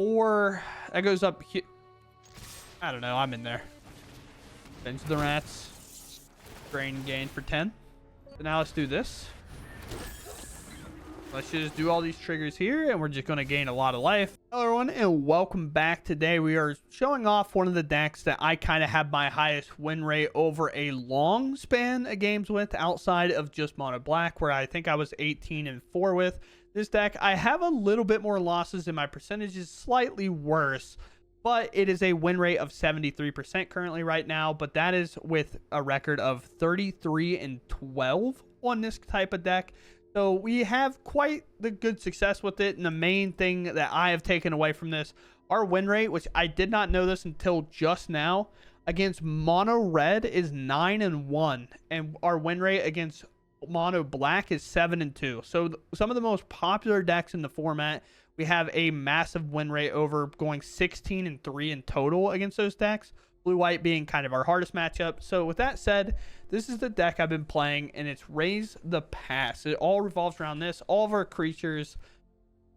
4. That goes up here. I don't know. I'm in there. Into the rats. Drain gain for 10. So now let's do this. Let's just do all these triggers here, and we're just going to gain a lot of life. Hello, everyone, and welcome back. Today, we are showing off one of the decks that I kind of have my highest win rate over a long span of games with, outside of just mono black, where I think I was 18-4 with. This deck, I have a little bit more losses, and my percentage is slightly worse, but it is a win rate of 73% currently right now, but that is with a record of 33-12 on this type of deck. So we have quite the good success with it. And the main thing that I have taken away from this, our win rate, which I did not know this until just now, against mono red is 9-1. And our win rate against mono black is 7-2. So some of the most popular decks in the format, we have a massive win rate over, going 16-3 in total against those decks. Blue-white being kind of our hardest matchup. So with that said, this is the deck I've been playing, and it's Raise the Pass. It all revolves around this. All of our creatures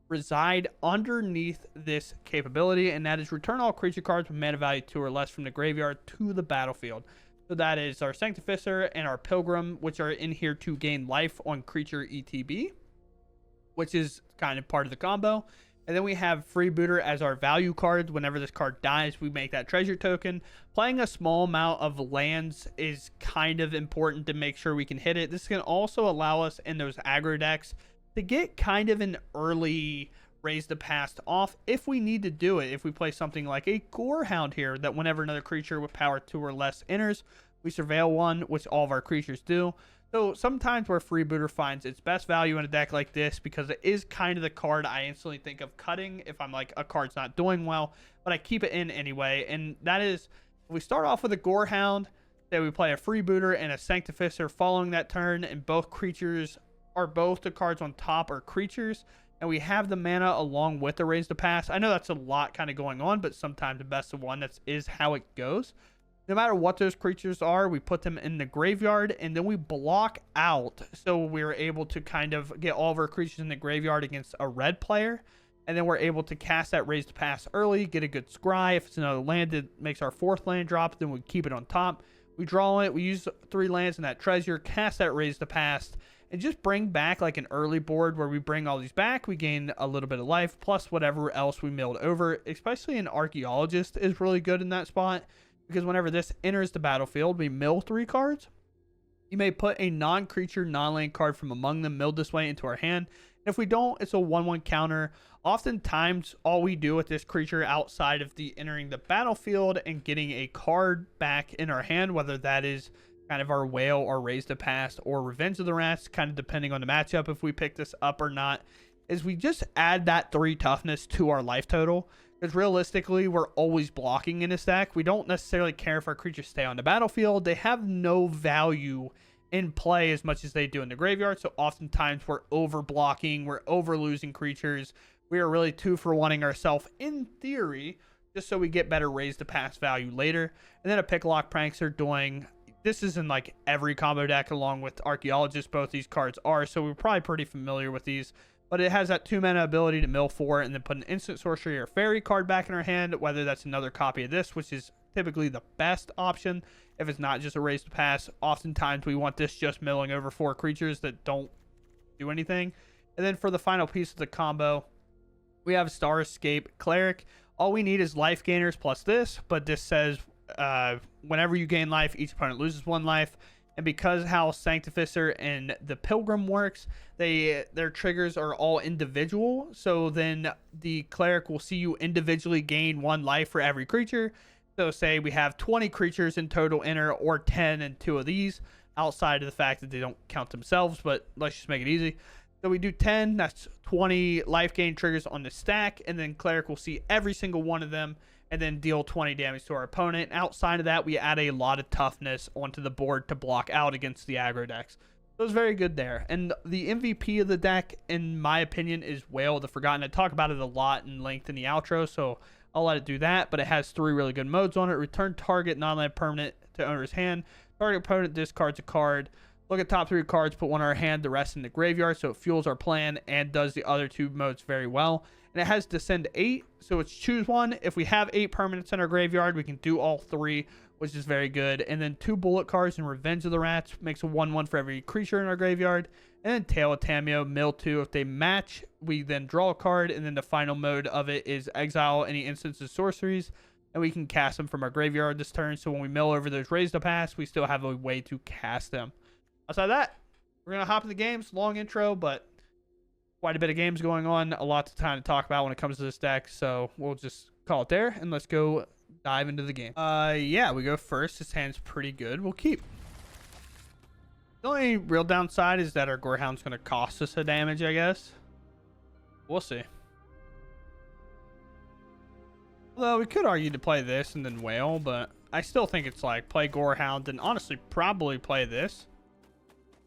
reside underneath this capability, and that is return all creature cards with mana value 2 or less from the graveyard to the battlefield. So that is our Sanctifier and our Pilgrim, which are in here to gain life on creature ETB, which is kind of part of the combo. And then we have Freebooter as our value card. Whenever this card dies, we make that treasure token. Playing a small amount of lands is kind of important to make sure we can hit it. This can also allow us in those aggro decks to get kind of an early Raise the Pass off if we need to do it. If we play something like a Gorehound here, that whenever another creature with power 2 or less enters, we surveil one, which all of our creatures do. So sometimes where Freebooter finds its best value in a deck like this, because it is kind of the card I instantly think of cutting if I'm like, a card's not doing well, but I keep it in anyway. And that is, we start off with a Gorehound, then we play a Freebooter and a Sanctifier following that turn, and both creatures are, both the cards on top are creatures, and we have the mana along with the Raise the Pass. I know that's a lot kind of going on, but sometimes the best of one, that is how it goes. No matter what those creatures are, we put them in the graveyard, and then we block out. So we're able to kind of get all of our creatures in the graveyard against a red player. And then we're able to cast that Raise the Pass early, get a good scry. If it's another land that makes our 4th land drop, then we keep it on top. We draw it, we use 3 lands in that treasure, cast that Raise the Pass, and just bring back like an early board where we bring all these back. We gain a little bit of life, plus whatever else we milled over. Especially an Archaeologist is really good in that spot, because whenever this enters the battlefield, we mill 3 cards. You may put a non-creature, non-land card from among them milled this way into our hand. And if we don't, it's a 1/1 counter. Oftentimes, all we do with this creature outside of the entering the battlefield and getting a card back in our hand, whether that is kind of our Wail or Raise the Pass or Revenge of the Rats, kind of depending on the matchup if we pick this up or not, is we just add that 3 toughness to our life total. Because realistically, we're always blocking in this deck. We don't necessarily care if our creatures stay on the battlefield. They have no value in play as much as they do in the graveyard. So oftentimes we're over blocking. We're over losing creatures. We are really 2-for-1ing ourselves in theory, just so we get better Raise the Pass value later. And then a Picklock Prankster doing... This is in like every combo deck along with Archaeologist. Both these cards are. So we're probably pretty familiar with these. But it has that 2 mana ability to mill 4 and then put an instant sorcery or fairy card back in our hand, whether that's another copy of this, which is typically the best option if it's not just a Raise to Pass. Oftentimes we want this just milling over 4 creatures that don't do anything. And then for the final piece of the combo, we have Starscape Cleric. All we need is life gainers plus this, but this says whenever you gain life, each opponent loses 1 life. And because how Sanctifier and the Pilgrim works, their triggers are all individual. So then the Cleric will see you individually gain 1 life for every creature. So say we have 20 creatures in total enter, or 10 and 2 of these, outside of the fact that they don't count themselves, but let's just make it easy. So we do 10, that's 20 life gain triggers on the stack, and then Cleric will see every single one of them and then deal 20 damage to our opponent. Outside of that, we add a lot of toughness onto the board to block out against the aggro decks. So it's very good there. And the MVP of the deck, in my opinion, is Wail the Forgotten. I talk about it a lot in length in the outro, so I'll let it do that. But it has 3 really good modes on it. Return target non-land permanent to owner's hand. Target opponent discards a card. Look at top 3 cards, put 1 in our hand, the rest in the graveyard. So it fuels our plan and does the other 2 modes very well. And it has descend 8, so it's choose one. If we have 8 permanents in our graveyard, we can do all 3, which is very good. And then 2 bullet cards and Revenge of the Rats makes a 1/1 for every creature in our graveyard. And then Tale of Tamiyo, mill 2. If they match, we then draw a card, and then the final mode of it is exile any instances sorceries, and we can cast them from our graveyard this turn. So when we mill over those Raise to Pass, we still have a way to cast them. Outside of that, we're going to hop in the games. Long intro, but quite a bit of games going on. A lot of time to talk about when it comes to this deck, so we'll just call it there, and let's go dive into the game. Yeah, we go first. This hand's pretty good. We'll keep. The only real downside is that our Gorehound's going to cost us a damage, I guess. We'll see. Although we could argue to play this and then Wail, but I still think it's like play Gorehound and honestly probably play this.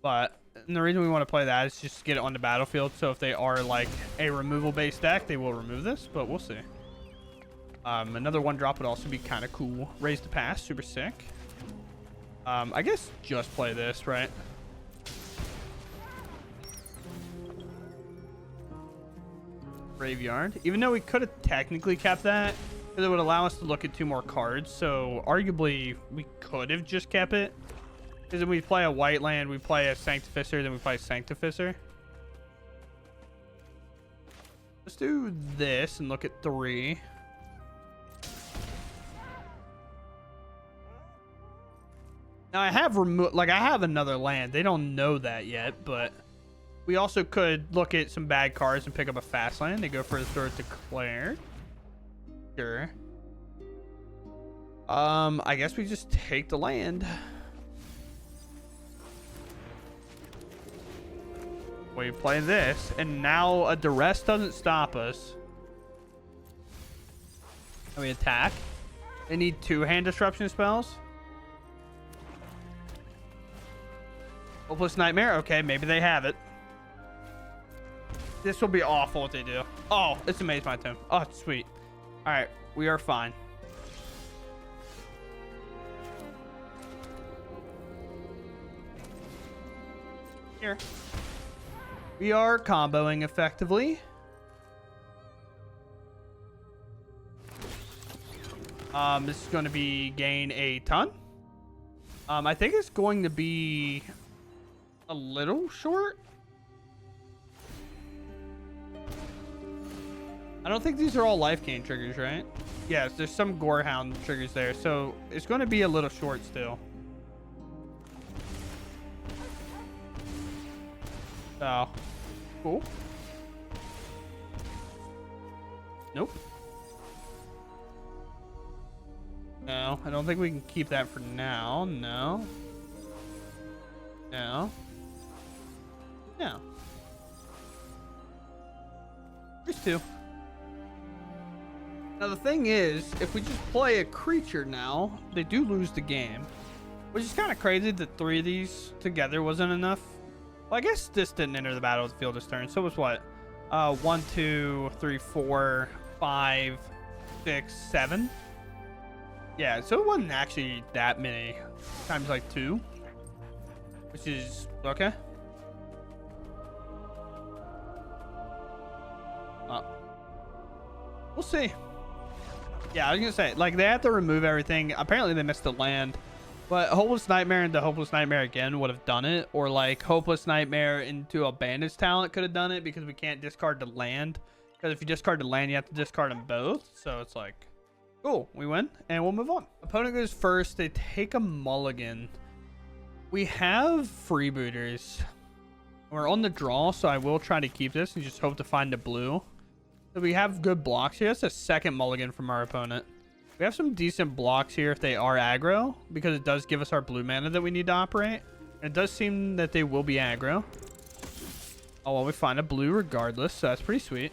But and the reason we want to play that is just to get it on the battlefield. So if they are like a removal based deck, they will remove this, but we'll see. Another 1-drop would also be kind of cool. Raise to Pass, super sick. I guess just play this, right? Graveyard. Even though we could have technically kept that, because it would allow us to look at 2 more cards. So arguably, we could have just kept it. Because if we play a white land, we play a Sanctificer, then we play Sanctificer. Let's do this and look at 3. Now I have I have another land. They don't know that yet, but we also could look at some bad cards and pick up a fast land. They go for the Sword Declared. Sure. I guess we just take the land. We play this, and now a duress doesn't stop us. And we attack. They need 2 hand disruption spells. Hopeless Nightmare. Okay, maybe they have it. This will be awful if they do. Oh, it's Amaze My Tomb. Oh, sweet. All right, we are fine. Here. We are comboing effectively. This is going to be gain a ton. I think it's going to be a little short. I don't think these are all life gain triggers, right? Yes, there's some Gorehound triggers there, so it's going to be a little short still. Oh, cool. Nope. No, I don't think we can keep that for now. No. No. No. There's 2. Now the thing is, if we just play a creature now, they do lose the game. Which is kind of crazy that 3 of these together wasn't enough. Well, I guess this didn't enter the battlefield this turn. So it was what? 1, 2, 3, 4, 5, 6, 7. Yeah, so it wasn't actually that many times like 2. Which is okay. We'll see. Yeah, I was gonna say, like, they have to remove everything. Apparently they missed the land, but Hopeless Nightmare into Hopeless Nightmare again would have done it, or like Hopeless Nightmare into a Bandage Talent could have done it, because we can't discard the land. Because if you discard the land, you have to discard them both. So it's like, cool, we win and we'll move on. Opponent goes first. They take a mulligan. We have freebooters. We're on the draw, so I will try to keep this and just hope to find a blue. So we have good blocks here. That's a second mulligan from our opponent. We have some decent blocks here if they are aggro, because it does give us our blue mana that we need to operate. And it does seem that they will be aggro. Oh, well, we find a blue regardless, so that's pretty sweet.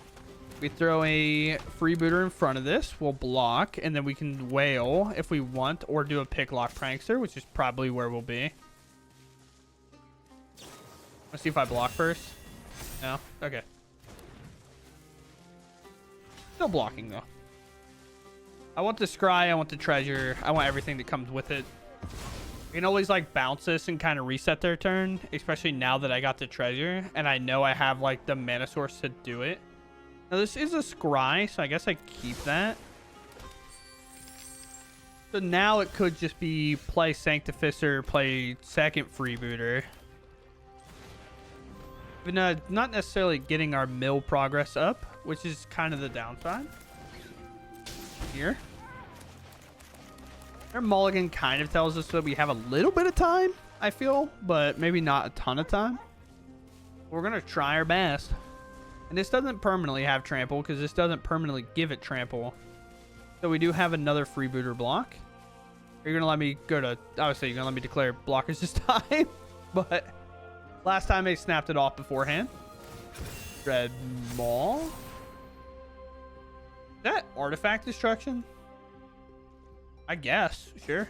We throw a freebooter in front of this. We'll block, and then we can Wail if we want, or do a Picklock Prankster, which is probably where we'll be. Let's see if I block first. No? Okay. Still blocking, though. I want the Scry, I want the treasure, I want everything that comes with it. You can always, like, bounce this and kind of reset their turn, especially now that I got the treasure, and I know I have, like, the mana source to do it. Now this is a scry, so I guess I keep that. So now it could just be play Sanctificer, play second Freebooter. But not necessarily getting our mill progress up, which is kind of the downside. Here. Our mulligan kind of tells us that we have a little bit of time, I feel, but maybe not a ton of time. We're going to try our best. And this doesn't permanently have trample because this doesn't permanently give it trample. So we do have another Freebooter block. You're going to let me go to... Obviously, you're going to let me declare blockers this time. But last time they snapped it off beforehand. Red Maw. Is that artifact destruction? I guess. Sure.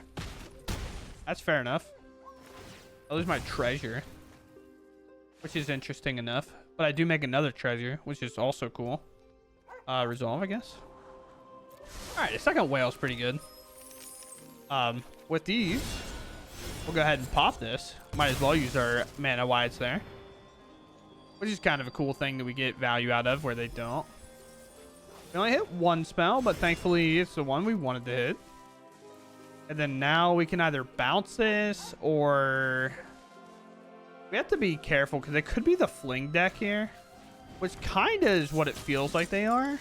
That's fair enough. I lose my treasure. Which is interesting enough. But I do make another treasure, which is also cool. Resolve, I guess. Alright, the second whale's pretty good. With these, we'll go ahead and pop this. Might as well use our mana while it's there. Which is kind of a cool thing that we get value out of where they don't. We only hit one spell, but thankfully it's the one we wanted to hit. And then now we can either bounce this or... We have to be careful because it could be the fling deck here. Which kind of is what it feels like they are.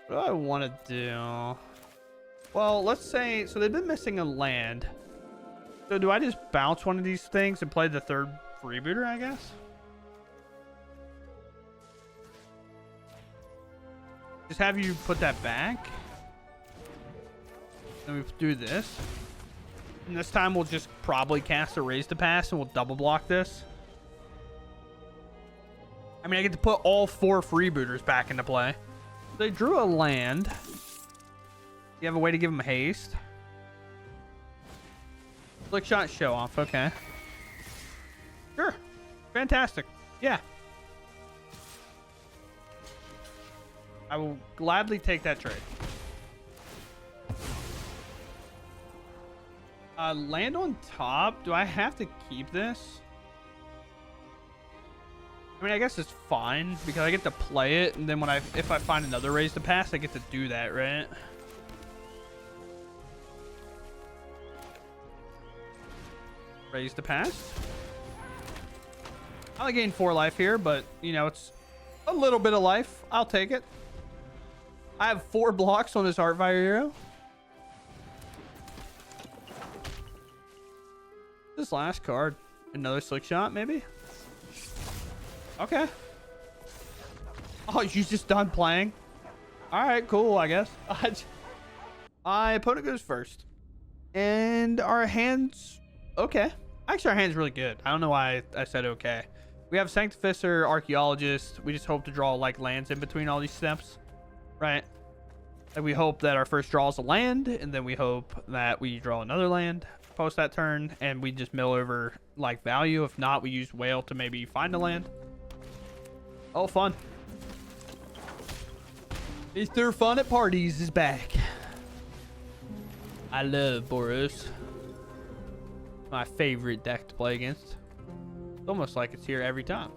What do I want to do? Well, let's say... So they've been missing a land. So do I just bounce one of these things and play the third freebooter, I guess? Just have you put that back. Then we do this. And this time we'll just probably cast a Raise to Pass and we'll double block this. I mean, I get to put all 4 freebooters back into play. They drew a land. You have a way to give them haste. Flick shot, show off. Okay. Sure. Fantastic. Yeah. I will gladly take that trade. Land on top. Do I have to keep this? I mean, I guess it's fine because I get to play it, and then when if I find another Raise to Pass, I get to do that, right? Raise to Pass. I only gain 4 life here, but you know it's a little bit of life. I'll take it. I have 4 blocks on this Heartfire hero. This last card, another slick shot, maybe. Okay. Oh, you just done playing? All right, cool, I guess. My opponent goes first. And our hand's okay. Actually, our hand's really good. I don't know why I said okay. We have Sanctificer, Archaeologist. We just hope to draw like lands in between all these steps. Right? Like we hope that our first draw is a land, and then we hope that we draw another land post that turn, and we just mill over like value. If not, we use Wail to maybe find a land. Oh, fun. Mr. Fun at Parties is back. I love Boros. My favorite deck to play against. It's almost like it's here every time.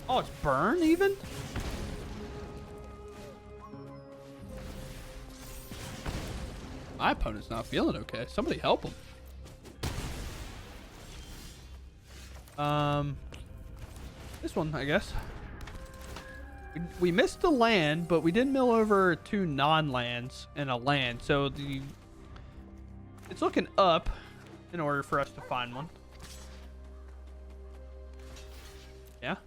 Oh, it's burn even? My opponent's not feeling okay. Somebody help him. This one, I guess. We missed the land, but we did mill over 2 non-lands and a land. So it's looking up in order for us to find one. Yeah.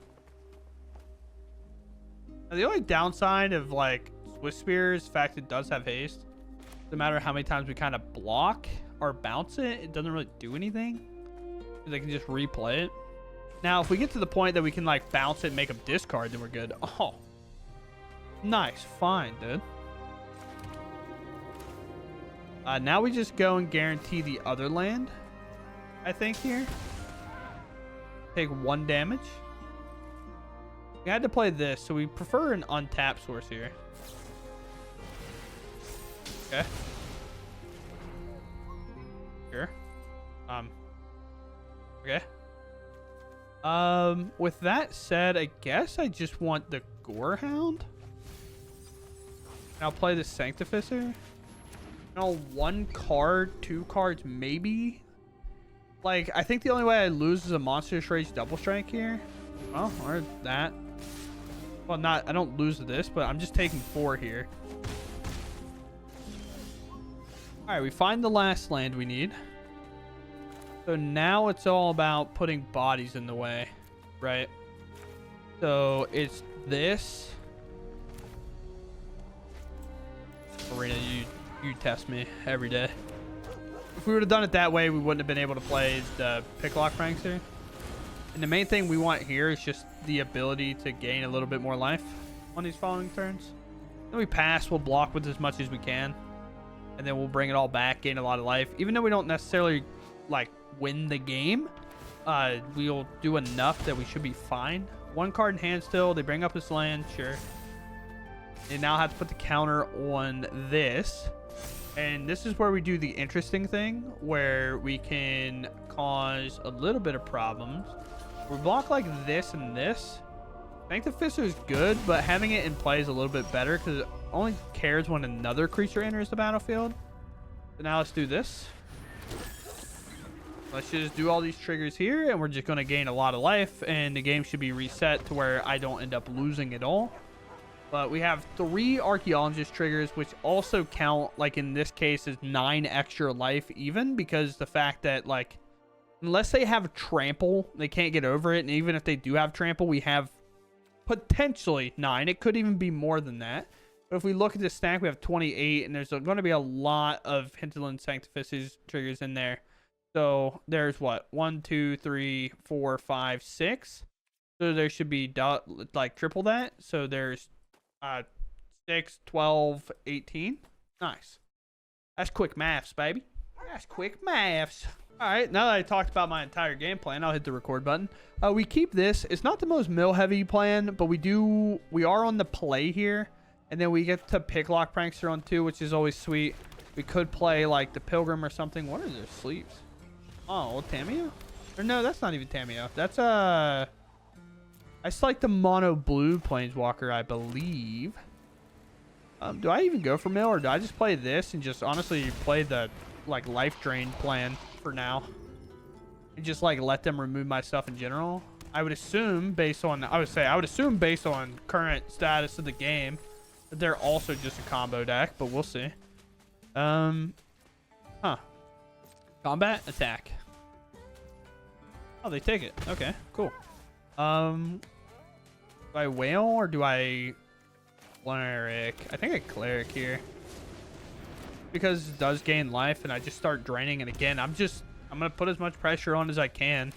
Now, the only downside of like Swift Spear is the fact it does have haste. No matter how many times we kind of block or bounce it, it doesn't really do anything. They can just replay it. Now, if we get to the point that we can like bounce it and make them discard, then we're good. Oh, nice. Fine, dude. Now we just go and guarantee the other land, I think, here. Take 1 damage. We had to play this, so we prefer an untapped source here. Okay. Sure. Okay. With that said, I guess I just want the Gorehound. I'll play the Sanctificer. No, 1 card, 2 cards, maybe. Like, I think the only way I lose is a Monstrous Rage Double Strike here. Well, or that. Well, I don't lose to this, but I'm just taking 4 here. Alright, we find the last land we need. So now it's all about putting bodies in the way, right? So it's this. Arena, you test me every day. If we would have done it that way, we wouldn't have been able to play the Picklock Prankster. And the main thing we want here is just the ability to gain a little bit more life on these following turns. Then we pass, we'll block with as much as we can. And then we'll bring it all back, gain a lot of life. Even though we don't necessarily, like, win the game, we'll do enough that we should be fine. 1 card in hand still. They bring up this land, sure. They now have to put the counter on this. And this is where we do the interesting thing, where we can cause a little bit of problems. We block like this and this. Sanctificer is good, but having it in play is a little bit better because it only cares when another creature enters the battlefield. So now let's do this. Let's just do all these triggers here, and we're just going to gain a lot of life, and the game should be reset to where I don't end up losing at all. But we have 3 Archaeologist triggers, which also count, like in this case, as 9 extra life even, because the fact that, like, unless they have trample, they can't get over it, and even if they do have trample, we have potentially 9. It could even be more than that. But if we look at this stack, we have 28, and there's going to be a lot of Hinterland Sanctifier triggers in there. So there's what? 1, 2, 3, 4, 5, 6. So there should be like triple that. So there's 6, 12, 18. Nice. That's quick maths, baby. That's quick maths. All right, now that I talked about my entire game plan, I'll hit the record button. We keep this. It's not the most mill heavy plan, but we are on the play here. And then we get to Picklock Prankster on 2, which is always sweet. We could play like the Pilgrim or something. What are their sleeves? Oh, Tamiyo? Or no, that's not even Tamiyo. That's like the mono blue planeswalker, I believe. Do I even go for mill, or do I just play this and just honestly play the like life drain plan for now? And just like let them remove my stuff in general? I would assume based on current status of the game that they're also just a combo deck, but we'll see. Combat, attack. Oh, they take it. Okay, cool. Do I Wail or do I Cleric? I think I Cleric here. Because it does gain life and I just start draining, and again, I'm gonna put as much pressure on as I can.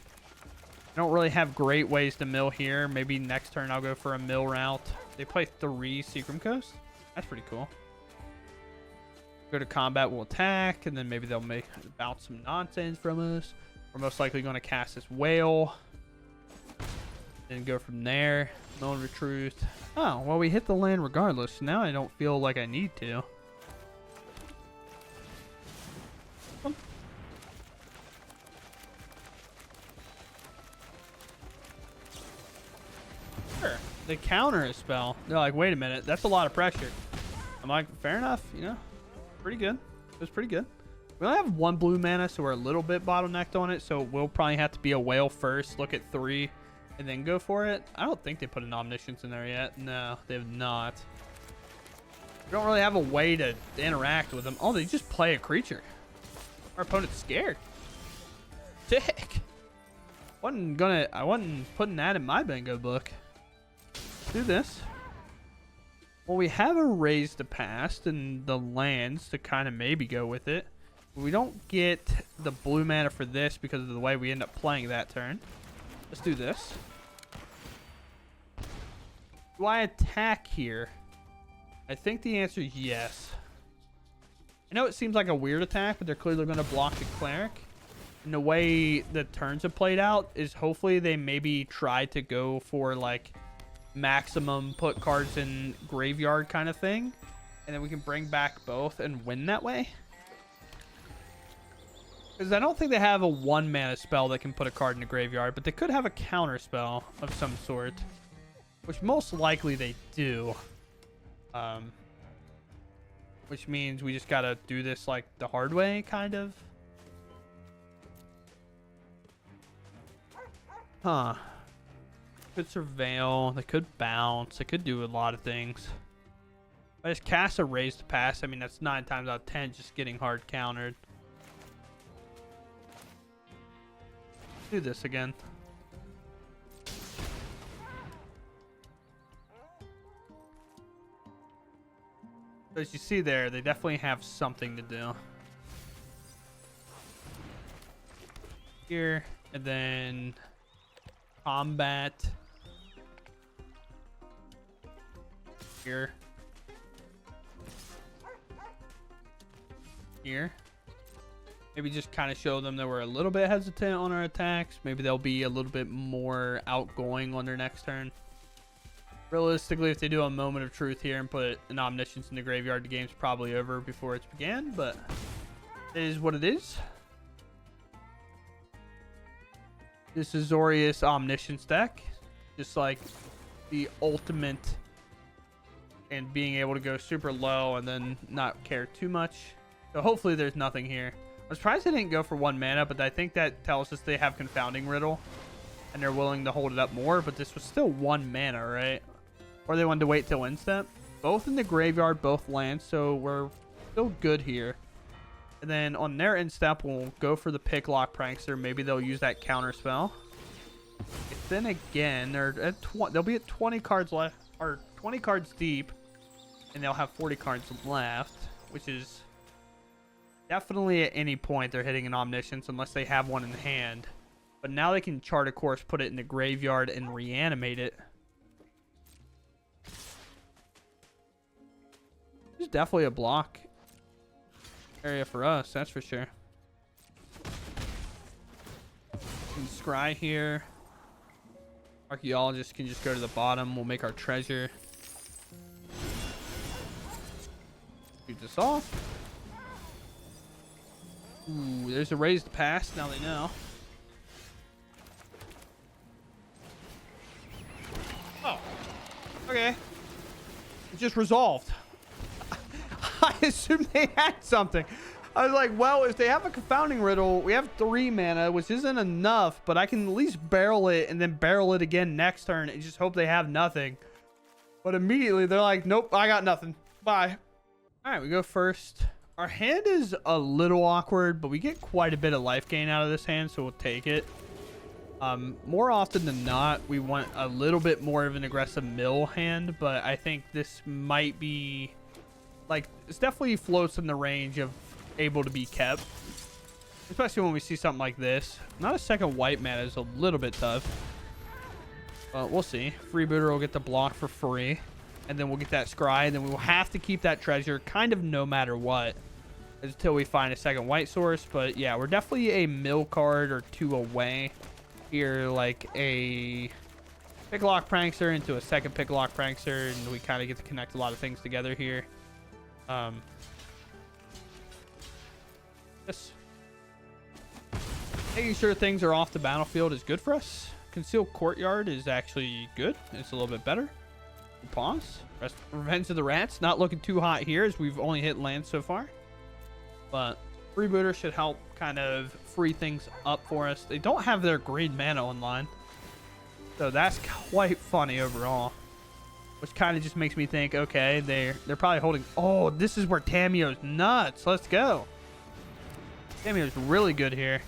I don't really have great ways to mill here. Maybe next turn I'll go for a mill route. They play 3 Seachrome Coast. That's pretty cool. Go to combat, we'll attack, and then maybe they'll bounce some nonsense from us. We're most likely going to cast this Wail. Then go from there. Moment of Truth. Oh, well, we hit the land regardless. Now I don't feel like I need to. Sure. They counter a spell. They're like, wait a minute, that's a lot of pressure. I'm like, fair enough, you know. Pretty good. It was pretty good. We only have 1 blue mana, so we're a little bit bottlenecked on it. So we'll probably have to be a Wail first, look at 3, and then go for it. I don't think they put an Omniscience in there yet. No, they have not. We don't really have a way to interact with them. Oh, they just play a creature. Our opponent's scared. Sick. I wasn't putting that in my bingo book. Let's do this. Well, we have a Raise the Past and the lands to kind of maybe go with it. We don't get the blue mana for this because of the way we end up playing that turn. Let's do this. Do I attack here? I think the answer is yes. I know it seems like a weird attack, but they're clearly going to block the Cleric. And the way the turns have played out is hopefully they maybe try to go for like maximum put cards in graveyard kind of thing, and then we can bring back both and win that way. Because I don't think they have a 1-mana spell that can put a card in the graveyard, but they could have a counter spell of some sort, which most likely they do. Which means we just gotta do this like the hard way, kind of. Huh. Could surveil. They could bounce. They could do a lot of things. I just cast a raise to pass. I mean, that's 9 times out of 10 just getting hard countered. Do this again. So as you see there, they definitely have something to do. Here, and then combat. Here. Here. Maybe just kind of show them that we're a little bit hesitant on our attacks. Maybe they'll be a little bit more outgoing on their next turn. Realistically, if they do a moment of truth here and put an Omniscience in the graveyard, the game's probably over before it's began, but it is what it is. This is Azorius Omniscience deck. Just like the ultimate and being able to go super low and then not care too much. So hopefully there's nothing here. I'm surprised they didn't go for 1 mana, but I think that tells us they have Confounding Riddle and they're willing to hold it up more, but this was still 1 mana, right? Or they wanted to wait till end step. Both in the graveyard, both lands, so we're still good here. And then on their end step, we'll go for the Picklock Prankster. Maybe they'll use that counter spell. Then again, they'll be at 20 cards left, or 20 cards deep, and they'll have 40 cards left, which is definitely at any point they're hitting an Omniscience unless they have one in hand. But now they can chart a course, put it in the graveyard, and reanimate it. There's definitely a block area for us, that's for sure. And Scry here. Archaeologist can just go to the bottom. We'll make our treasure. Shoot this off. Ooh, there's a raised pass. Now they know. Oh. Okay. It just resolved. I assumed they had something. I was like, well, if they have a Confounding Riddle, we have 3 mana, which isn't enough, but I can at least barrel it and then barrel it again next turn and just hope they have nothing. But immediately they're like, nope, I got nothing. Bye. All right, we go first. Our hand is a little awkward, but we get quite a bit of life gain out of this hand, so we'll take it. More often than not, we want a little bit more of an aggressive mill hand, but I think this might be, like, this definitely floats in the range of able to be kept, especially when we see something like this. Not a second white mana is a little bit tough, but we'll see. Freebooter will get the block for free, and then we'll get that scry, and then we will have to keep that treasure kind of no matter what until we find a second white source. But yeah, we're definitely a mill card or 2 away here, like a Picklock Prankster into a second Picklock Prankster, and we kind of get to connect a lot of things together here. Yes. Making sure things are off the battlefield is good for us. Concealed Courtyard is actually good. It's a little bit better. Pause. Revenge of the Rats. Not looking too hot here as we've only hit land so far. But Freebooter should help kind of free things up for us. They don't have their green mana online, so that's quite funny overall. Which kind of just makes me think, okay, they're probably holding... Oh, this is where Tamiyo's nuts. Let's go. Tamiyo's really good here.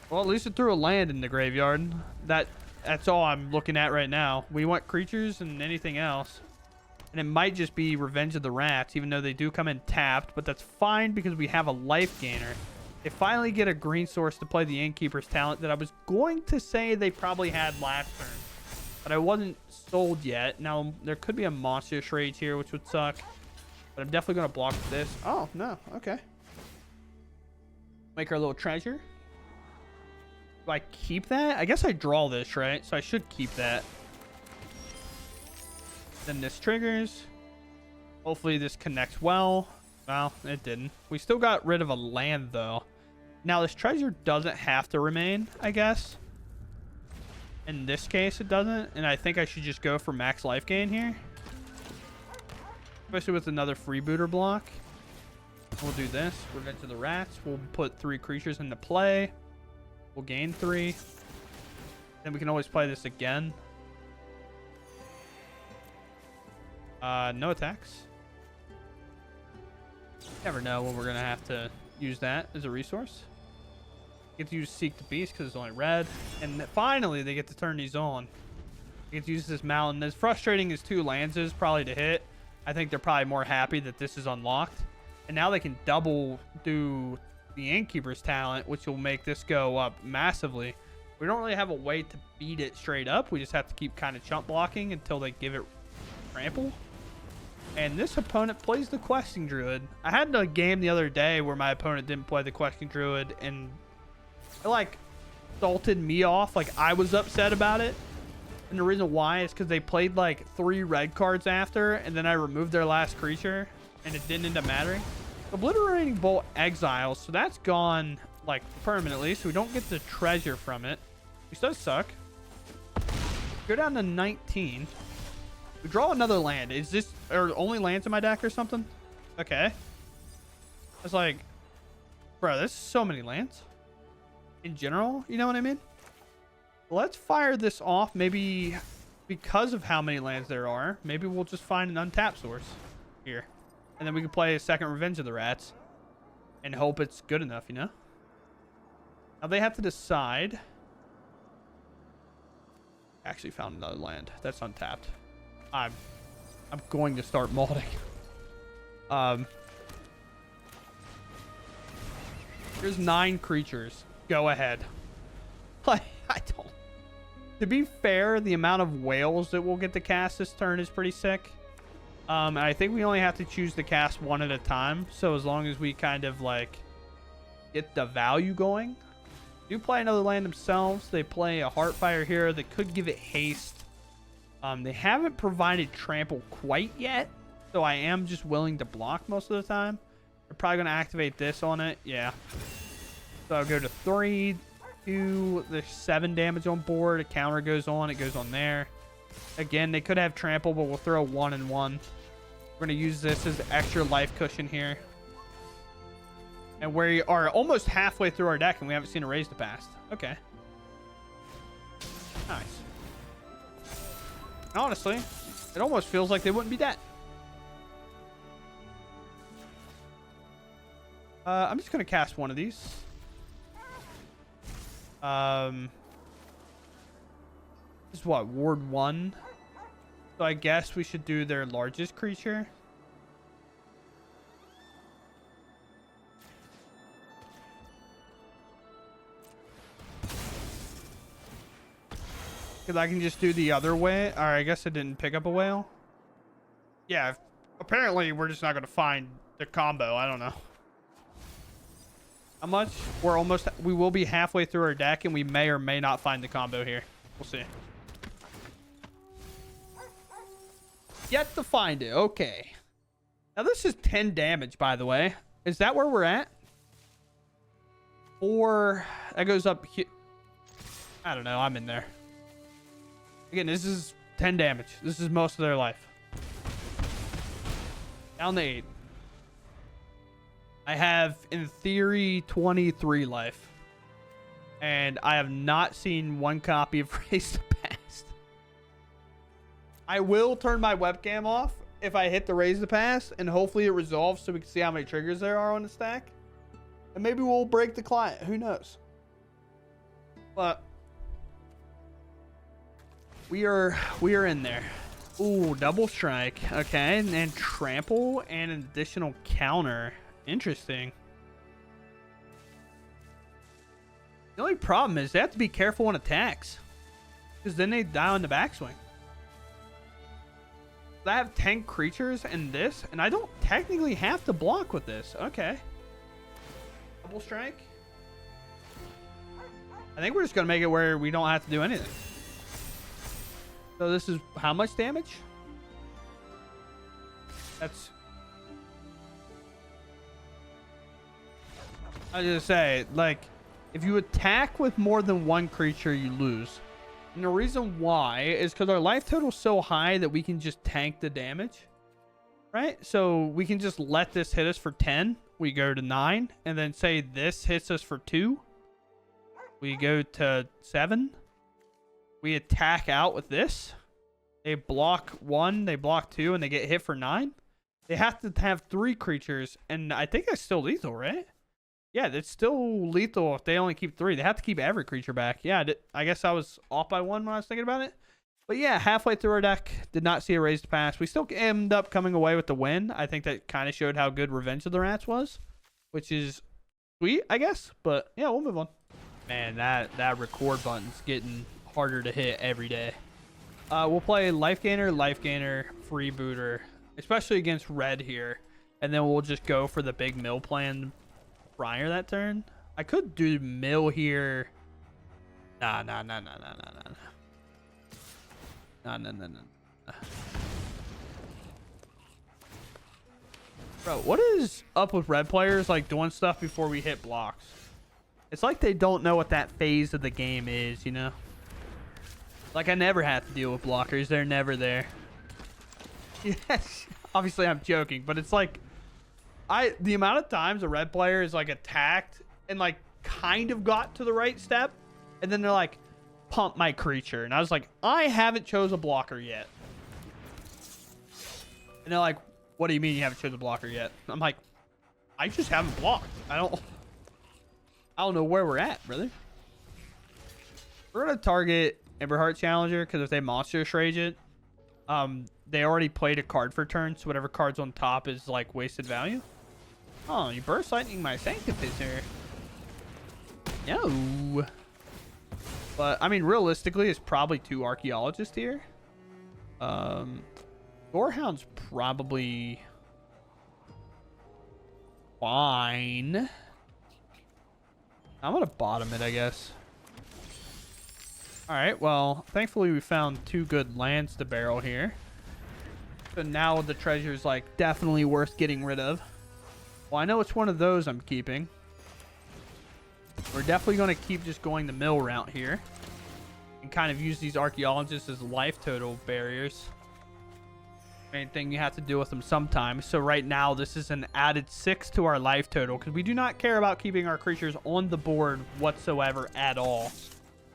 Well, at least it threw a land in the graveyard. That's all I'm looking at right now. We want creatures and anything else. And it might just be Revenge of the Rats, even though they do come in tapped. But that's fine because we have a life gainer. They finally get a green source to play the Innkeeper's Talent that I was going to say they probably had last turn, but I wasn't sold yet. Now, there could be a Monstrous Rage here, which would suck. But I'm definitely going to block this. Oh, no. Okay. Make our little treasure. Do I keep that? I guess I draw this, right? So I should keep that. Then this triggers. Hopefully this connects well. Well, it didn't. We still got rid of a land, though. Now, this treasure doesn't have to remain, I guess. In this case, it doesn't. And I think I should just go for max life gain here. Especially with another freebooter block. We'll do this. Revenge of the Rats. We'll put 3 creatures into play. We'll gain 3. Then we can always play this again. No attacks. Never know when we're going to have to use that as a resource. Get to use Seek the Beast because it's only red. And finally, they get to turn these on. They get to use this mountain. As frustrating as 2 lands is probably to hit, I think they're probably more happy that this is unlocked. And now they can double do the Innkeeper's talent, which will make this go up massively. We don't really have a way to beat it straight up. We just have to keep kind of chump blocking until they give it trample. And this opponent plays the Questing Druid. I had a game the other day where my opponent didn't play the Questing Druid, and it like salted me off. Like, I was upset about it. And the reason why is because they played like 3 red cards after, and then I removed their last creature, and it didn't end up mattering. Obliterating Bolt exiles, so that's gone like permanently, so we don't get the treasure from it, which does suck. Go down to 19. We draw another land. Is this or only lands in my deck or something? Okay. It's like, bro, there's so many lands in general, you know what I mean? Let's fire this off. Maybe because of how many lands there are, maybe we'll just find an untapped source here. And then we can play a second Revenge of the Rats and hope it's good enough, you know? Now they have to decide. Actually found another land. That's untapped. I'm going to start molding. There's 9 creatures. Go ahead. Like, I don't. To be fair, the amount of Wails that we'll get to cast this turn is pretty sick. I think we only have to choose to cast 1 at a time. So as long as we kind of like get the value going. Do play another land themselves. They play a Heartfire here. They could give it haste. They haven't provided trample quite yet, so I am just willing to block most of the time. They're probably going to activate this on it. Yeah. So I'll go to 3, 2. There's 7 damage on board. A counter goes on. It goes on there. Again, they could have trample, but we'll throw 1 and 1. We're going to use this as extra life cushion here. And we are almost halfway through our deck, and we haven't seen a raise to pass. Okay. Nice. Honestly, it almost feels like they wouldn't be dead. I'm just going to cast one of these. This is what? Ward 1? So I guess we should do their largest creature. Because I can just do the other way. Or I guess I didn't pick up a whale. Yeah, apparently we're just not going to find the combo. I don't know. How much? We will be halfway through our deck, and we may or may not find the combo here. We'll see. Yet to find it. Okay. Now this is 10 damage, by the way. Is that where we're at? Or that goes up here. I don't know. I'm in there. Again, this is 10 damage. This is most of their life. Down to 8. I have, in theory, 23 life. And I have not seen 1 copy of Race to Past. I will turn my webcam off if I hit the Raise the Pass, and hopefully it resolves so we can see how many triggers there are on the stack. And maybe we'll break the client. Who knows? But we are in there. Ooh, double strike. Okay, and then trample and an additional counter. Interesting. The only problem is they have to be careful on attacks, because then they die on the backswing. I have 10 creatures in this, and I don't technically have to block with this. Okay. Double strike. I think we're just going to make it where we don't have to do anything. So this is how much damage? That's I was gonna say, like, if you attack with more than one creature, you lose. And the reason why is because our life total is so high that we can just tank the damage. Right? So we can just let this hit us for 10. We go to 9. And then say this hits us for 2. We go to 7. We attack out with this. They block 1. They block 2. And they get hit for 9. They have to have 3 creatures. And I think that's still lethal, right? Yeah, it's still lethal if they only keep 3. They have to keep every creature back. Yeah, I guess I was off by 1 when I was thinking about it. But yeah, halfway through our deck, did not see a raised pass. We still ended up coming away with the win. I think that kind of showed how good Revenge of the Rats was, which is sweet, I guess. But yeah, we'll move on. Man, that record button's getting harder to hit every day. We'll play Life Gainer, Freebooter, especially against Red here. And then we'll just go for the big mill plan prior that turn. I could do mill here. Nah. No. Bro, what is up with red players like doing stuff before we hit blocks? It's like they don't know what that phase of the game is, you know? Like I never have to deal with blockers. They're never there. Yes. Obviously I'm joking, but it's like the amount of times a red player is like attacked and like kind of got to the right step and then they're like, pump my creature, and I was like, I haven't chose a blocker yet. And they're like, what do you mean you haven't chosen a blocker yet? I'm like, I just haven't blocked. I don't know where we're at, brother. We're gonna target Emberheart Challenger because if they monster rage it, they already played a card for turn, so whatever card's on top is like wasted value. Oh, you burst lightning my Sanctifier. No. But, I mean, realistically, it's probably 2 Archaeologists here. Gorehound's probably fine. I'm going to bottom it, I guess. Alright, well, thankfully we found 2 good lands to barrel here. So now the treasure's, like, definitely worth getting rid of. Well, I know it's one of those I'm keeping. We're definitely going to keep just going the mill route here and kind of use these archaeologists as life total barriers. Main thing you have to deal with them sometimes. So right now this is an added 6 to our life total because we do not care about keeping our creatures on the board whatsoever at all.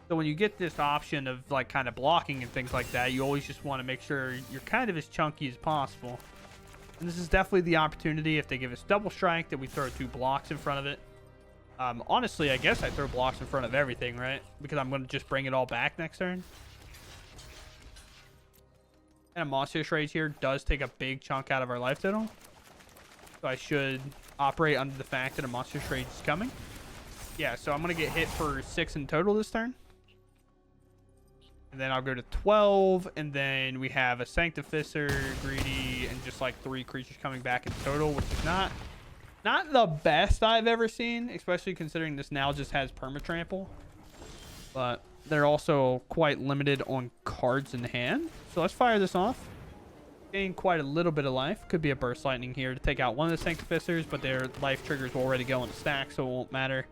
So when you get this option of like kind of blocking and things like that, you always just want to make sure you're kind of as chunky as possible. And this is definitely the opportunity if they give us double strike that we throw 2 blocks in front of it. Honestly, I guess I throw blocks in front of everything, right? Because I'm going to just bring it all back next turn. And a monstrous rage here does take a big chunk out of our life total. So I should operate under the fact that a monstrous rage is coming. Yeah, so I'm going to get hit for 6 in total this turn. And then I'll go to 12. And then we have a Sanctifier, Greedy, and just like 3 creatures coming back in total, which is not the best I've ever seen, especially considering this now just has permatrample. But they're also quite limited on cards in hand. So let's fire this off. Gain quite a little bit of life. Could be a burst lightning here to take out one of the Sanctifiers, but their life triggers will already go in the stack, so it won't matter.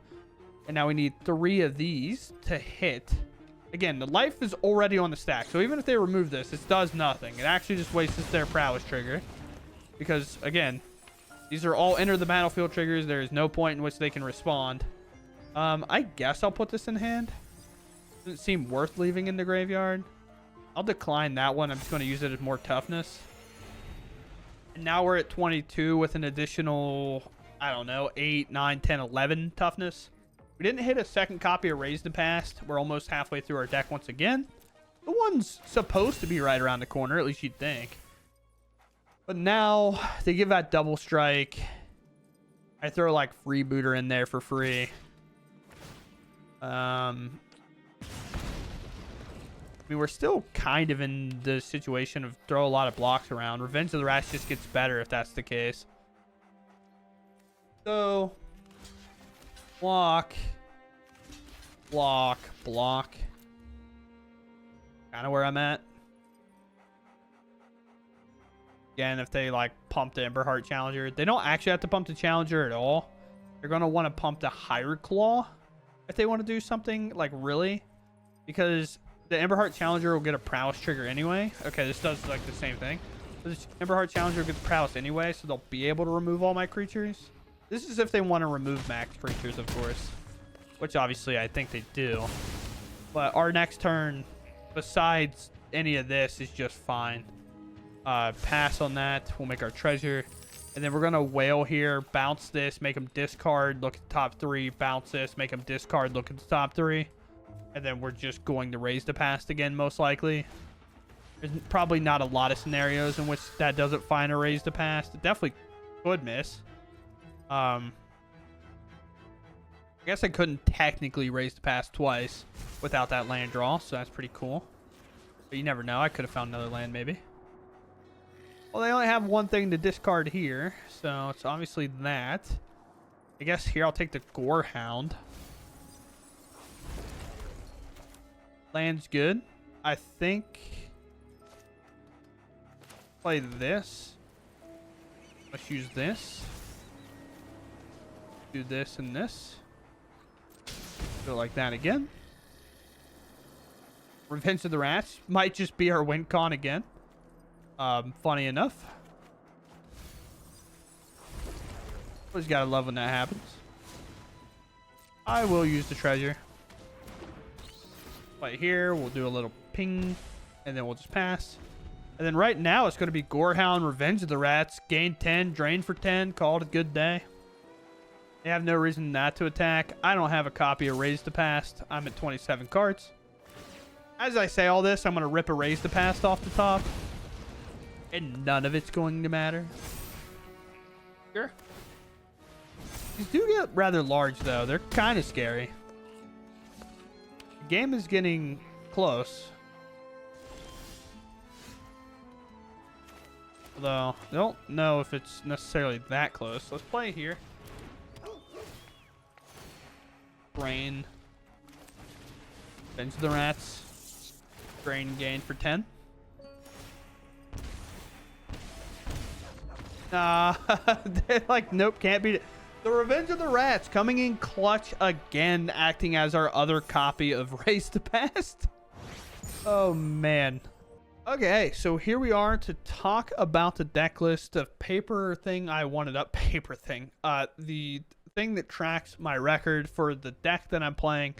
And now we need 3 of these to hit. Again, the life is already on the stack, so even if they remove this, it does nothing. It actually just wastes their prowess trigger. Because, again, these are all enter the battlefield triggers. There is no point in which they can respond. I guess I'll put this in hand. Doesn't seem worth leaving in the graveyard. I'll decline that one. I'm just going to use it as more toughness. And now we're at 22 with an additional, I don't know, 8, 9, 10, 11 toughness. We didn't hit a second copy of Raise the Past. We're almost halfway through our deck once again. The one's supposed to be right around the corner, at least you'd think. But now they give that double strike. I throw like Freebooter in there for free. I mean, we're still kind of in the situation of throw a lot of blocks around. Revenge of the Rats just gets better if that's the case. So, block, block, block. Kind of where I'm at. Again, if they like pump the Emberheart Challenger, they don't actually have to pump the Challenger at all. They're going to want to pump the Higher Claw if they want to do something, like, really. Because the Emberheart Challenger will get a Prowess trigger anyway. Okay, this does, like, the same thing. This Emberheart Challenger will get the Prowess anyway, so they'll be able to remove all my creatures. This is if they want to remove max creatures, of course. Which, obviously, I think they do. But our next turn, besides any of this, is just fine. Pass on that. We'll make our treasure. And then we're going to Wail here. Bounce this. Make them discard. Look at the top 3. Bounce this. Make them discard. Look at the top 3. And then we're just going to raise the past again, most likely. There's probably not a lot of scenarios in which that doesn't find a raise the past. It definitely could miss. I guess I couldn't technically raise the past twice without that land draw, so that's pretty cool. But you never know. I could have found another land, maybe. Well, they only have one thing to discard here, so it's obviously that. I guess here I'll take the Gorehound. Land's good. I think... play this. Let's use this. Do this and this. Do it like that again. Revenge of the Rats might just be our win con again. Funny enough. Always gotta love when that happens. I will use the treasure. Right here, we'll do a little ping, and then we'll just pass. And then right now, it's going to be Gorehound, Revenge of the Rats, gain 10, drain for 10, call it a good day. They have no reason not to attack. I don't have a copy of Raise the Past. I'm at 27 cards. As I say all this, I'm going to rip a Raise the Past off the top. And none of it's going to matter. Sure. These do get rather large, though. They're kind of scary. The game is getting close. Although, I don't know if it's necessarily that close. Let's play here. Brain. Revenge of the Rats. Brain gain for 10. They're like, nope, can't beat it. The Revenge of the Rats coming in clutch again, acting as our other copy of Raise the Past. Oh, man. Okay, so here we are to talk about the deck list. The paper thing I wanted up. Paper thing. The thing that tracks my record for the deck that I'm playing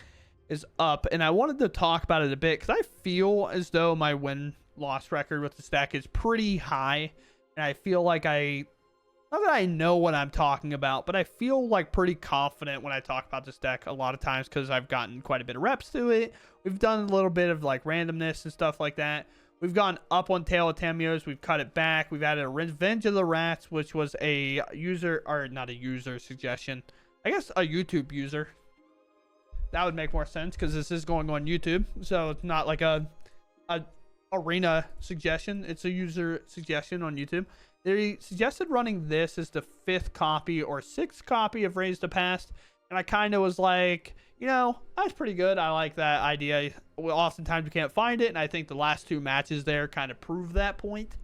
is up. And I wanted to talk about it a bit because I feel as though my win-loss record with this deck is pretty high. And I feel like not that I know what I'm talking about, but I feel like pretty confident when I talk about this deck a lot of times because I've gotten quite a bit of reps to it. We've done a little bit of like randomness and stuff like that. We've gone up on Tale of Tamiyo's. We've cut it back. We've added a Revenge of the Rats, which was a user, or not a user suggestion. I guess a YouTube user. That would make more sense because this is going on YouTube. So it's not like a arena suggestion. It's a user suggestion on YouTube. They suggested running this as the 5th copy or 6th copy of Raise the Past. And I kind of was like, you know, that's pretty good. I like that idea. Well, oftentimes we can't find it. And I think the last 2 matches there kind of prove that point.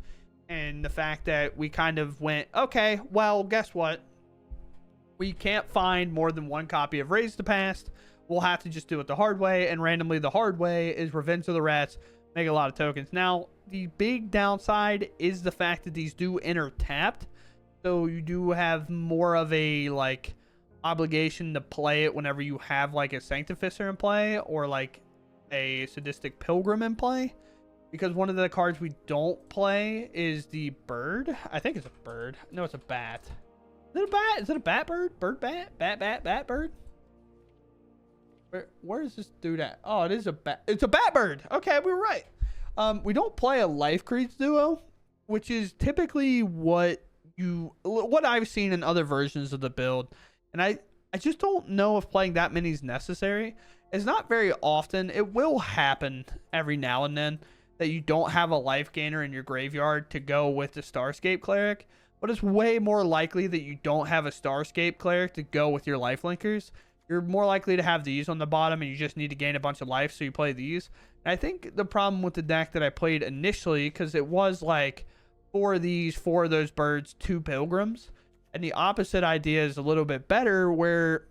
And the fact that we kind of went, okay, well, guess what? We can't find more than 1 copy of Raise the Past. We'll have to just do it the hard way. And randomly the hard way is Revenge of the Rats. Make a lot of tokens. Now, the big downside is the fact that these do enter tapped. So you do have more of a, like, obligation to play it whenever you have, like, a Sanctificer in play or, like, a Sadistic Pilgrim in play. Because one of the cards we don't play is the bird. I think it's a bird. No, it's a bat. Is it a bat? Is it a bat bird? Bird bat? Bat bird? Where is this dude at? Oh, it is a bat. It's a bat bird. Okay, we were right. We don't play a Life Creeds duo, which is typically what I've seen in other versions of the build. And I just don't know if playing that many is necessary. It's not very often. It will happen every now and then that you don't have a life gainer in your graveyard to go with the Starscape Cleric. But it's way more likely that you don't have a Starscape Cleric to go with your life linkers. You're more likely to have these on the bottom and you just need to gain a bunch of life, so you play these. And I think the problem with the deck that I played initially, because it was like 4 of these, 4 of those birds, 2 pilgrims. And the opposite idea is a little bit better, where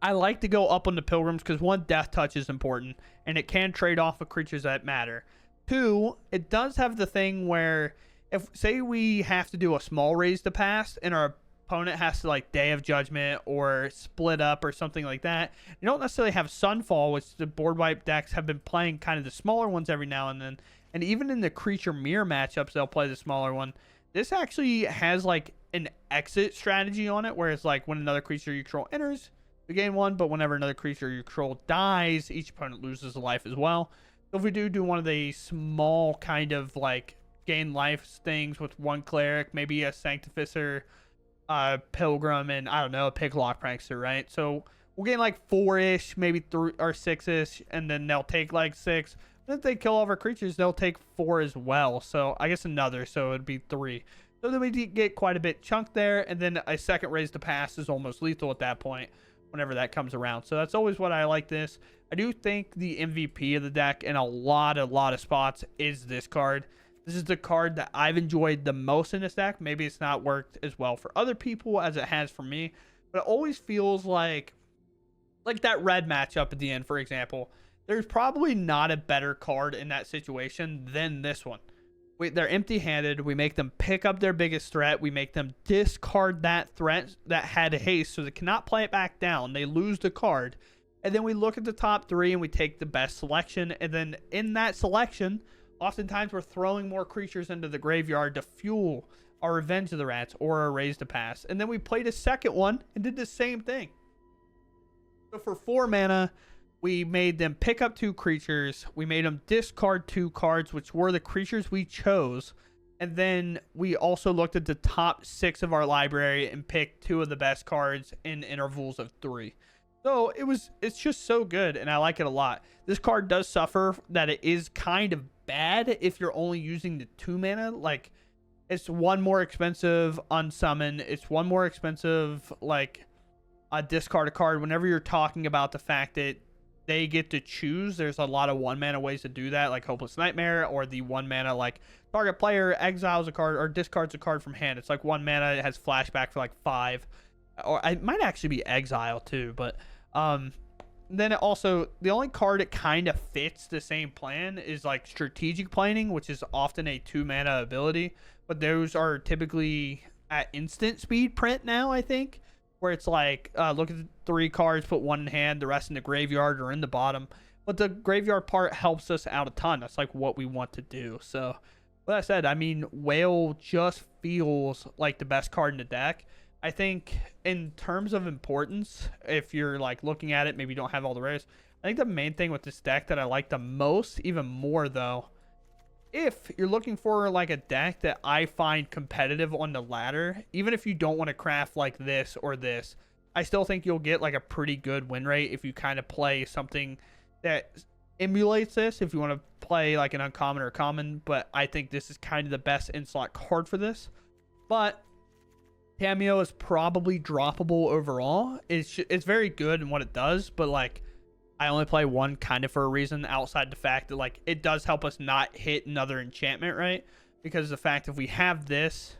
I like to go up on the Pilgrims because, one, Death Touch is important, and it can trade off with creatures that matter. Two, it does have the thing where, if, say, we have to do a small raise to pass, and our opponent has to, like, Day of Judgment or split up or something like that, you don't necessarily have Sunfall, which the board wipe decks have been playing kind of the smaller ones every now and then. And even in the creature mirror matchups, they'll play the smaller one. This actually has, like, an exit strategy on it, where it's like, when another creature you control enters, you gain 1, but whenever another creature you control dies, each opponent loses a life as well. So if we do one of the small kind of, like, gain life things with 1 cleric, maybe a Sanctificer, Pilgrim, and I don't know, a Picklock Prankster, right? So we'll gain like 4-ish, maybe 3 or 6-ish, and then they'll take like 6. But if they kill all of our creatures, they'll take 4 as well. So I guess another, so it'd be 3. So then we get quite a bit chunked there, and then a second raise to pass is almost lethal at that point, whenever that comes around. So that's always what I like this. I do think the MVP of the deck in a lot of spots is this card. This is the card that I've enjoyed the most in this deck. Maybe it's not worked as well for other people as it has for me, but it always feels like that red matchup at the end, for example. There's probably not a better card in that situation than this one. They're empty-handed. We make them pick up their biggest threat. We make them discard that threat that had haste, so they cannot play it back down. They lose the card. And then we look at the top 3 and we take the best selection. And then in that selection, oftentimes we're throwing more creatures into the graveyard to fuel our Revenge of the Rats or our Raise to Pass. And then we played a second one and did the same thing. So for 4 mana, we made them pick up 2 creatures. We made them discard 2 cards, which were the creatures we chose. And then we also looked at the top 6 of our library and picked 2 of the best cards in intervals of 3. So it's just so good, and I like it a lot. This card does suffer that it is kind of bad if you're only using the 2 mana. Like, it's 1 more expensive unsummon. It's 1 more expensive, like, discard a card. Whenever you're talking about the fact that they get to choose, there's a lot of 1 mana ways to do that, like Hopeless Nightmare, or the 1 mana, like, target player exiles a card or discards a card from hand. It's like 1 mana, it has flashback for like 5, or it might actually be exile too. But then it also, the only card that kind of fits the same plan is like Strategic Planning, which is often a 2 mana ability, but those are typically at instant speed print now, I think, where it's like, look at the 3 cards, put 1 in hand, the rest in the graveyard or in the bottom. But the graveyard part helps us out a ton. That's like what we want to do. So, with that said, I mean, Wail just feels like the best card in the deck. I think in terms of importance, if you're like looking at it, maybe you don't have all the rares. I think the main thing with this deck that I like the most, even more though, if you're looking for like a deck that I find competitive on the ladder, even if you don't want to craft like this or this, I still think you'll get like a pretty good win rate if you kind of play something that emulates this, if you want to play like an uncommon or a common. But I think this is kind of the best in-slot card for this. But Tamiyo is probably droppable overall. It's very good in what it does, but like, I only play 1 kind of for a reason, outside the fact that like it does help us not hit another enchantment, right? Because the fact if we have this,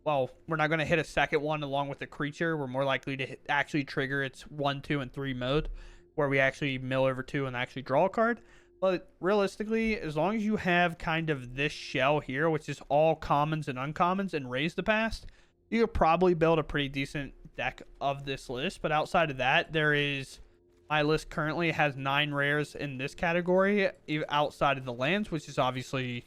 well, we're not going to hit a second one along with the creature. We're more likely to actually trigger its 1, 2, and 3 mode, where we actually mill over 2 and actually draw a card. But realistically, as long as you have kind of this shell here, which is all commons and uncommons and Raise the Past, you could probably build a pretty decent deck of this list. But outside of that, my list currently has 9 rares in this category outside of the lands, which is obviously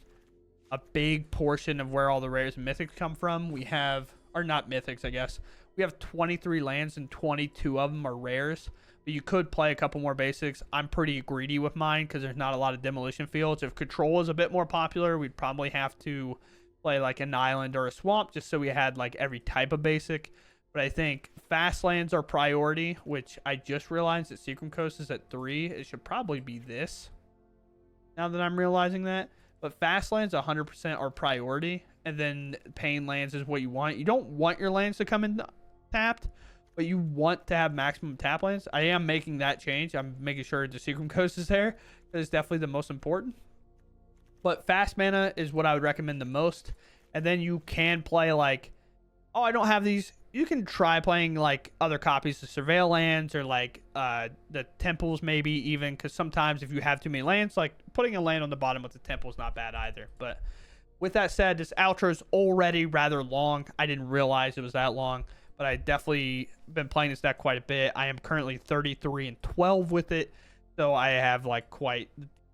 a big portion of where all the rares and mythics come from. We have, or not mythics, I guess. We have 23 lands and 22 of them are rares. But you could play a couple more basics. I'm pretty greedy with mine because there's not a lot of demolition fields. If control is a bit more popular, we'd probably have to play like an island or a swamp just so we had like every type of basic. But I think fast lands are priority, which I just realized that Seachrome Coast is at 3. It should probably be this, now that I'm realizing that. But fast lands 100% are priority, and then pain lands is what you want. You don't want your lands to come in tapped, but you want to have maximum tap lands. I am making that change. I'm making sure the Seachrome Coast is there, because it's definitely the most important. But fast mana is what I would recommend the most. And then you can play like oh, I don't have these. You can try playing like other copies of Surveil lands or like the temples maybe even, because sometimes if you have too many lands, like putting a land on the bottom with the temple is not bad either. But with that said, this outro is already rather long. I didn't realize it was that long, but I definitely been playing this deck quite a bit. I am currently 33-12 with it, so I have like quite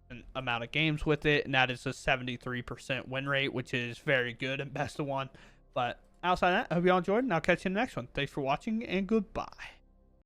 an amount of games with it, and that is a 73% win rate, which is very good and best of one. But outside of that, I hope you all enjoyed, and I'll catch you in the next one. Thanks for watching, and goodbye.